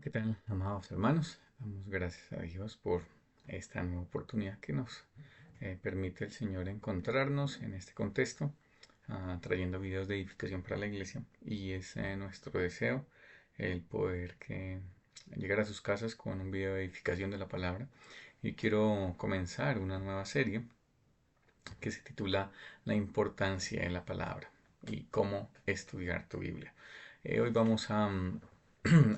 ¿Qué tal, amados hermanos? Damos gracias a Dios por esta nueva oportunidad que nos permite el Señor encontrarnos en este contexto, trayendo videos de edificación para la iglesia. Y es nuestro deseo el poder llegar a sus casas con un video de edificación de la palabra. Y quiero comenzar una nueva serie que se titula La importancia de la palabra y cómo estudiar tu Biblia. Hoy vamos a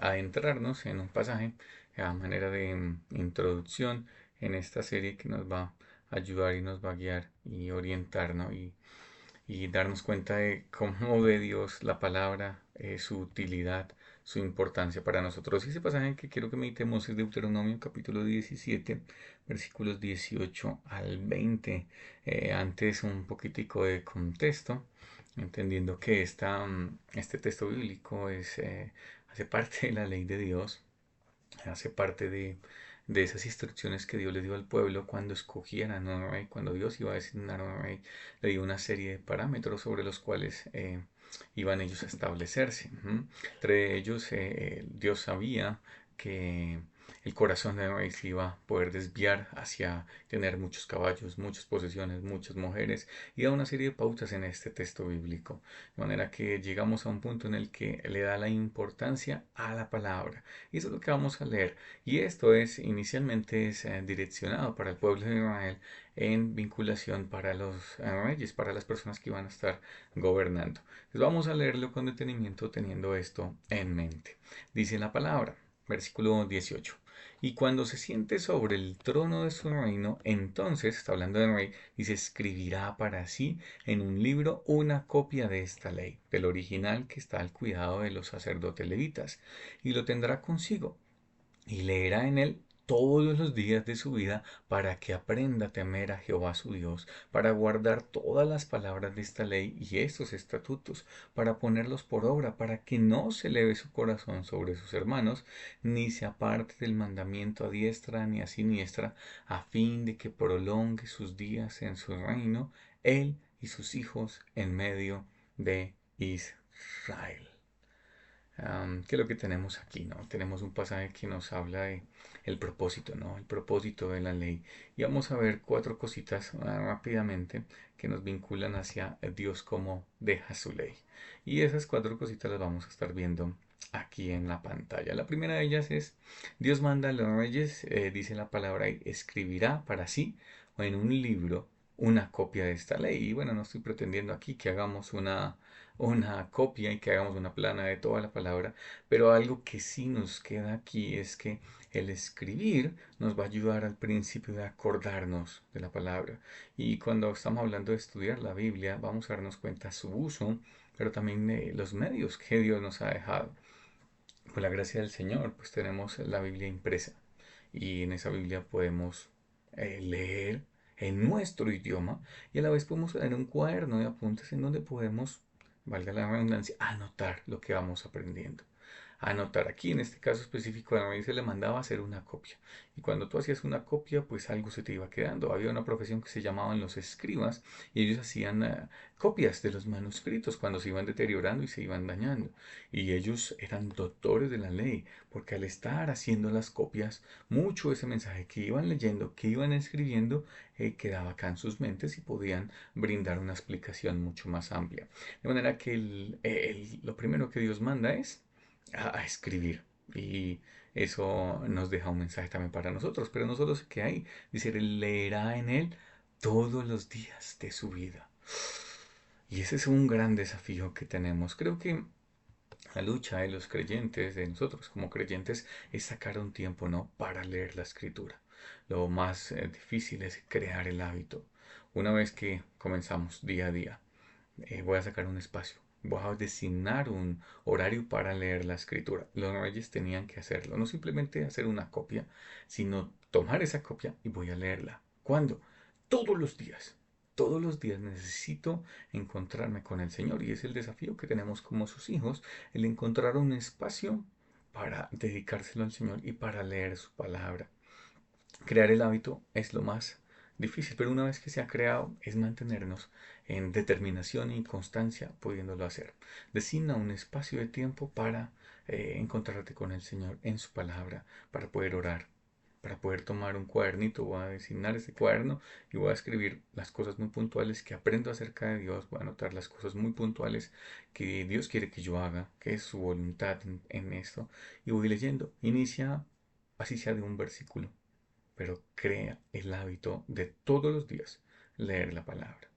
adentrarnos en un pasaje a manera de introducción en esta serie que nos va a ayudar y nos va a guiar y orientar, ¿no? Y darnos cuenta de cómo ve Dios la palabra, su utilidad, su importancia para nosotros. Y ese pasaje que quiero que meditemos es Deuteronomio capítulo 17, versículos 18 al 20. Antes un poquitico de contexto, entendiendo que este texto bíblico hace parte de la ley de Dios, hace parte de esas instrucciones que Dios le dio al pueblo cuando escogieran a un rey, cuando Dios iba a designar a un rey, le dio una serie de parámetros sobre los cuales iban ellos a establecerse. Entre ellos, Dios sabía que el corazón de rey se iba a poder desviar hacia tener muchos caballos, muchas posesiones, muchas mujeres, y da una serie de pautas en este texto bíblico. De manera que llegamos a un punto en el que le da la importancia a la palabra. Y eso es lo que vamos a leer. Y esto inicialmente es direccionado para el pueblo de Israel en vinculación para los reyes, para las personas que iban a estar gobernando. Entonces vamos a leerlo con detenimiento teniendo esto en mente. Dice la palabra, versículo 18. Y cuando se siente sobre el trono de su reino, entonces, está hablando del rey, dice, escribirá para sí en un libro una copia de esta ley, del original que está al cuidado de los sacerdotes levitas, y lo tendrá consigo y leerá en él todos los días de su vida para que aprenda a temer a Jehová su Dios, para guardar todas las palabras de esta ley y estos estatutos, para ponerlos por obra, para que no se eleve su corazón sobre sus hermanos, ni se aparte del mandamiento a diestra ni a siniestra, a fin de que prolongue sus días en su reino, él y sus hijos en medio de Israel. ¿Qué es lo que tenemos aquí, no? Tenemos un pasaje que nos habla de el propósito, ¿no? El propósito de la ley. Y vamos a ver cuatro cositas rápidamente que nos vinculan hacia Dios como deja su ley. Y esas cuatro cositas las vamos a estar viendo aquí en la pantalla. La primera de ellas es, Dios manda a los reyes, dice la palabra, y escribirá para sí o en un libro una copia de esta ley. Y bueno, no estoy pretendiendo aquí que hagamos una copia y que hagamos una plana de toda la palabra, pero algo que sí nos queda aquí es que el escribir nos va a ayudar al principio de acordarnos de la palabra. Y cuando estamos hablando de estudiar la Biblia, vamos a darnos cuenta su uso, pero también de los medios que Dios nos ha dejado. Por la gracia del Señor, pues tenemos la Biblia impresa y en esa Biblia podemos leer en nuestro idioma y a la vez podemos tener un cuaderno de apuntes en donde podemos, valga la redundancia, anotar lo que vamos aprendiendo. Anotar aquí, en este caso específico, a mí se le mandaba a hacer una copia. Y cuando tú hacías una copia, pues algo se te iba quedando. Había una profesión que se llamaban los escribas y ellos hacían copias de los manuscritos cuando se iban deteriorando y se iban dañando. Y ellos eran doctores de la ley, porque al estar haciendo las copias, mucho de ese mensaje que iban leyendo, que iban escribiendo, quedaba acá en sus mentes y podían brindar una explicación mucho más amplia. De manera que lo primero que Dios manda es a escribir. Y eso nos deja un mensaje también para nosotros. Pero no solo se queda ahí. Dice, él leerá en él todos los días de su vida. Y ese es un gran desafío que tenemos. Creo que la lucha de los creyentes, de nosotros como creyentes, es sacar un tiempo, ¿no? Para leer la escritura. Lo más difícil es crear el hábito. Una vez que comenzamos día a día, voy a sacar un espacio. Voy a designar un horario para leer la escritura. Los reyes tenían que hacerlo. No simplemente hacer una copia, sino tomar esa copia y voy a leerla. ¿Cuándo? Todos los días. Todos los días necesito encontrarme con el Señor y es el desafío que tenemos como sus hijos, el encontrar un espacio para dedicárselo al Señor y para leer su palabra. Crear el hábito es lo más difícil, pero una vez que se ha creado es mantenernos en determinación y constancia pudiéndolo hacer. Designa un espacio de tiempo para encontrarte con el Señor en su palabra, para poder orar, para poder tomar un cuadernito. Voy a designar ese cuaderno y voy a escribir las cosas muy puntuales que aprendo acerca de Dios. Voy a anotar las cosas muy puntuales que Dios quiere que yo haga, que es su voluntad en esto. Y voy leyendo. Inicia, así sea de un versículo, pero crea el hábito de todos los días leer la palabra.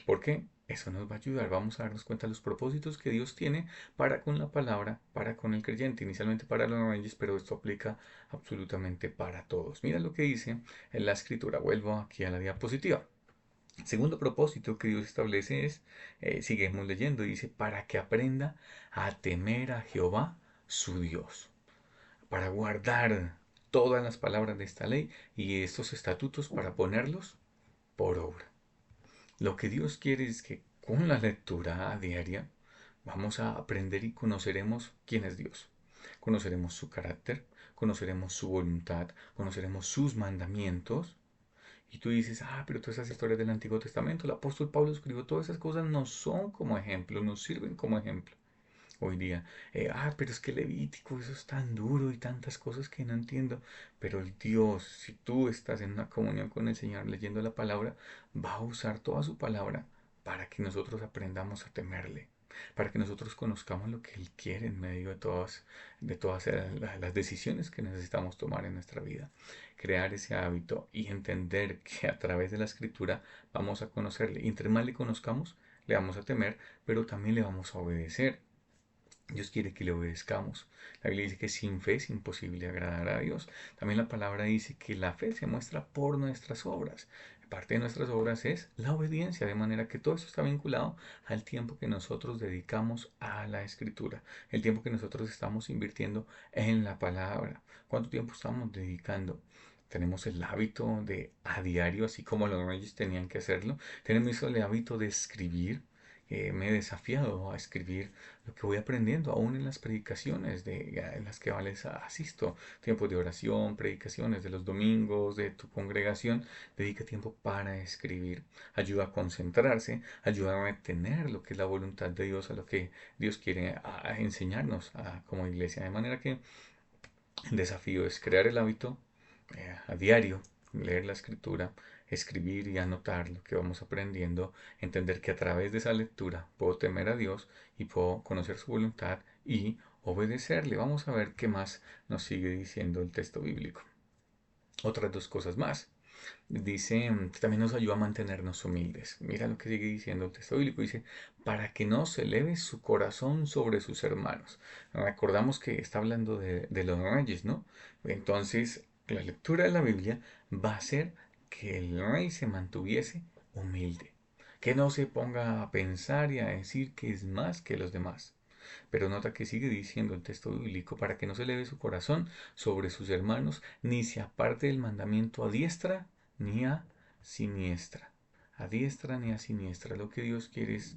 ¿Por qué? Eso nos va a ayudar. Vamos a darnos cuenta de los propósitos que Dios tiene para con la palabra, para con el creyente. Inicialmente para los reyes, pero esto aplica absolutamente para todos. Mira lo que dice en la escritura. Vuelvo aquí a la diapositiva. El segundo propósito que Dios establece es, seguimos leyendo, dice, para que aprenda a temer a Jehová, su Dios, para guardar todas las palabras de esta ley y estos estatutos para ponerlos por obra. Lo que Dios quiere es que con la lectura diaria vamos a aprender y conoceremos quién es Dios. Conoceremos su carácter, conoceremos su voluntad, conoceremos sus mandamientos. Y tú dices, pero todas esas historias del Antiguo Testamento, el apóstol Pablo escribió todas esas cosas, no son como ejemplo, nos sirven como ejemplo hoy día. Pero es que Levítico, eso es tan duro y tantas cosas que no entiendo. Pero el Dios, si tú estás en una comunión con el Señor leyendo la palabra, va a usar toda su palabra para que nosotros aprendamos a temerle, para que nosotros conozcamos lo que Él quiere en medio de todas las decisiones que necesitamos tomar en nuestra vida. Crear ese hábito y entender que a través de la escritura vamos a conocerle. Y entre más le conozcamos, le vamos a temer, pero también le vamos a obedecer. Dios quiere que le obedezcamos. La Biblia dice que sin fe es imposible agradar a Dios. También la palabra dice que la fe se muestra por nuestras obras. Parte de nuestras obras es la obediencia, de manera que todo eso está vinculado al tiempo que nosotros dedicamos a la escritura, el tiempo que nosotros estamos invirtiendo en la palabra. ¿Cuánto tiempo estamos dedicando? Tenemos el hábito de a diario, así como los reyes tenían que hacerlo. Tenemos el hábito de escribir. Me he desafiado a escribir lo que voy aprendiendo, aún en las predicaciones en las que asisto, tiempos de oración, predicaciones de los domingos, de tu congregación, dedica tiempo para escribir, ayuda a concentrarse, ayuda a retener lo que es la voluntad de Dios, a lo que Dios quiere enseñarnos como iglesia, de manera que el desafío es crear el hábito a diario, leer la escritura, escribir y anotar lo que vamos aprendiendo, entender que a través de esa lectura puedo temer a Dios y puedo conocer su voluntad y obedecerle. Vamos a ver qué más nos sigue diciendo el texto bíblico. Otras dos cosas más. Dice que también nos ayuda a mantenernos humildes. Mira lo que sigue diciendo el texto bíblico. Dice, para que no se eleve su corazón sobre sus hermanos. Recordamos que está hablando de los reyes, ¿no? Entonces, la lectura de la Biblia va a hacer que el rey se mantuviese humilde. Que no se ponga a pensar y a decir que es más que los demás. Pero nota que sigue diciendo el texto bíblico, para que no se eleve su corazón sobre sus hermanos, ni se aparte del mandamiento a diestra ni a siniestra. A diestra ni a siniestra. Lo que Dios quiere es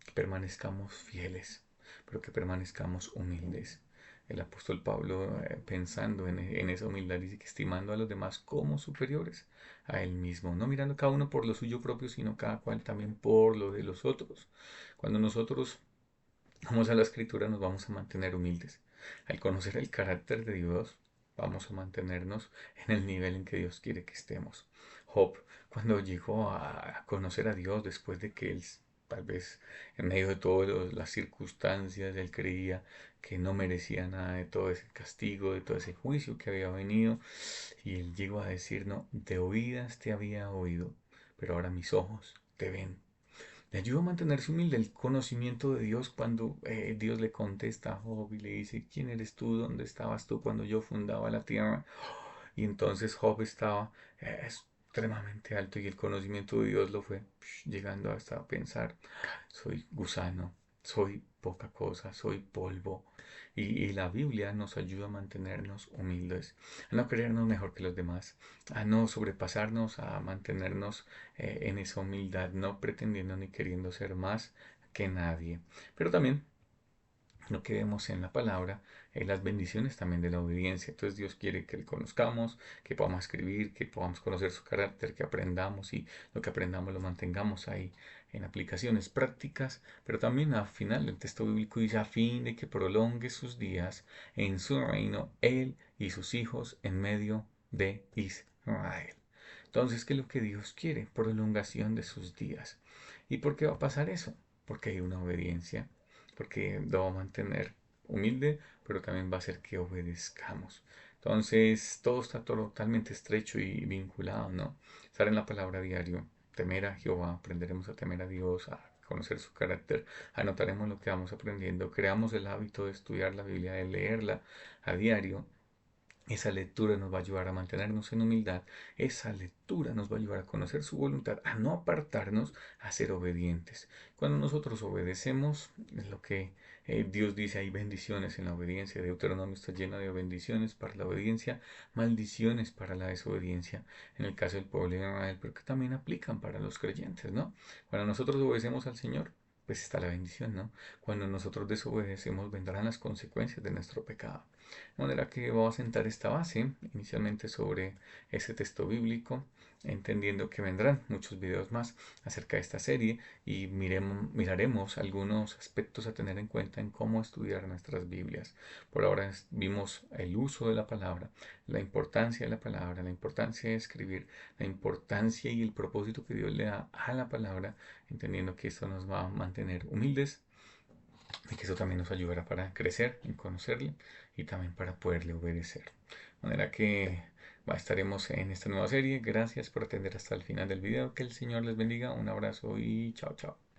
que permanezcamos fieles, pero que permanezcamos humildes. El apóstol Pablo, pensando en esa humildad, dice que estimando a los demás como superiores a él mismo, no mirando cada uno por lo suyo propio, sino cada cual también por lo de los otros. Cuando nosotros vamos a la escritura, nos vamos a mantener humildes. Al conocer el carácter de Dios, vamos a mantenernos en el nivel en que Dios quiere que estemos. Job, cuando llegó a conocer a Dios después de que él, tal vez en medio de todas las circunstancias, él creía que no merecía nada de todo ese castigo, de todo ese juicio que había venido, y él llegó a decir, no, de oídas te había oído, pero ahora mis ojos te ven. Le ayuda a mantenerse humilde el conocimiento de Dios cuando Dios le contesta a Job y le dice, ¿quién eres tú? ¿Dónde estabas tú cuando yo fundaba la tierra? Y entonces Job estaba extremadamente alto y el conocimiento de Dios lo fue llegando hasta pensar, soy gusano, soy poca cosa, soy polvo. Y la Biblia nos ayuda a mantenernos humildes, a no creernos mejor que los demás, a no sobrepasarnos, a mantenernos en esa humildad, no pretendiendo ni queriendo ser más que nadie. Pero también lo que vemos en la palabra, las bendiciones también de la obediencia. Entonces Dios quiere que le conozcamos, que podamos escribir, que podamos conocer su carácter, que aprendamos y lo que aprendamos lo mantengamos ahí en aplicaciones prácticas, pero también al final el texto bíblico dice a fin de que prolongue sus días en su reino, él y sus hijos en medio de Israel. Entonces, ¿qué es lo que Dios quiere? Prolongación de sus días. ¿Y por qué va a pasar eso? Porque hay una obediencia, porque lo va a mantener humilde, pero también va a hacer que obedezcamos. Entonces, todo está totalmente estrecho y vinculado, ¿no? Estar en la palabra diario, temer a Jehová, aprenderemos a temer a Dios, a conocer su carácter, anotaremos lo que vamos aprendiendo, creamos el hábito de estudiar la Biblia, de leerla a diario. Esa lectura nos va a ayudar a mantenernos en humildad. Esa lectura nos va a ayudar a conocer su voluntad, a no apartarnos, a ser obedientes. Cuando nosotros obedecemos, es lo que Dios dice, hay bendiciones en la obediencia. Deuteronomio está lleno de bendiciones para la obediencia, maldiciones para la desobediencia. En el caso del pueblo de Israel, pero que también aplican para los creyentes, ¿no? Cuando nosotros obedecemos al Señor, pues está la bendición, ¿no? Cuando nosotros desobedecemos, vendrán las consecuencias de nuestro pecado. De manera que vamos a sentar esta base inicialmente sobre ese texto bíblico, entendiendo que vendrán muchos videos más acerca de esta serie y miraremos algunos aspectos a tener en cuenta en cómo estudiar nuestras Biblias. Por ahora vimos el uso de la palabra, la importancia de la palabra, la importancia de escribir, la importancia y el propósito que Dios le da a la palabra, entendiendo que esto nos va a mantener humildes y que eso también nos ayudará para crecer en conocerle y también para poderle obedecer. De manera que estaremos en esta nueva serie. Gracias por atender hasta el final del video. Que el Señor les bendiga. Un abrazo y chao, chao.